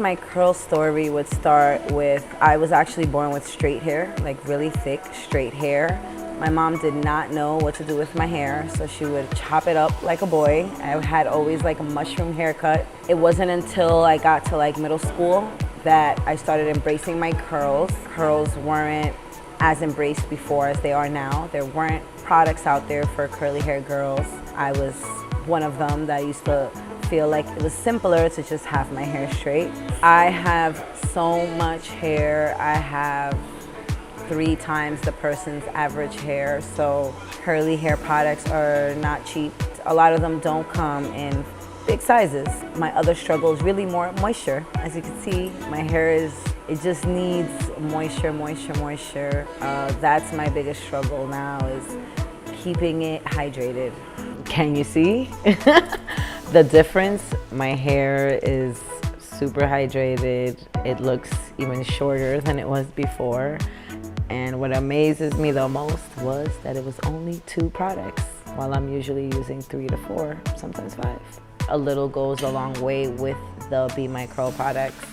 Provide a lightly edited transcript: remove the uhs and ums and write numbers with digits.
My curl story would start with, I was actually born with straight hair, like really thick straight hair. My mom did not know what to do with my hair, so she would chop it up like a boy. I had always like a mushroom haircut. It wasn't until I got to like middle school that I started embracing my curls. Curls weren't as embraced before as they are now. There weren't products out there for curly hair girls. I was one of them that used to feel like it was simpler to just have my hair straight. I have so much hair. I have 3 times the person's average hair, so curly hair products are not cheap. A lot of them don't come in big sizes. My other struggle is really more moisture. As you can see, my hair it just needs moisture. That's my biggest struggle now, is keeping it hydrated. Can you see the difference? My hair is super hydrated. It looks even shorter than it was before. And what amazes me the most was that it was only 2 products, while I'm usually using 3 to 4, sometimes 5. A little goes a long way with the Be My Curl products.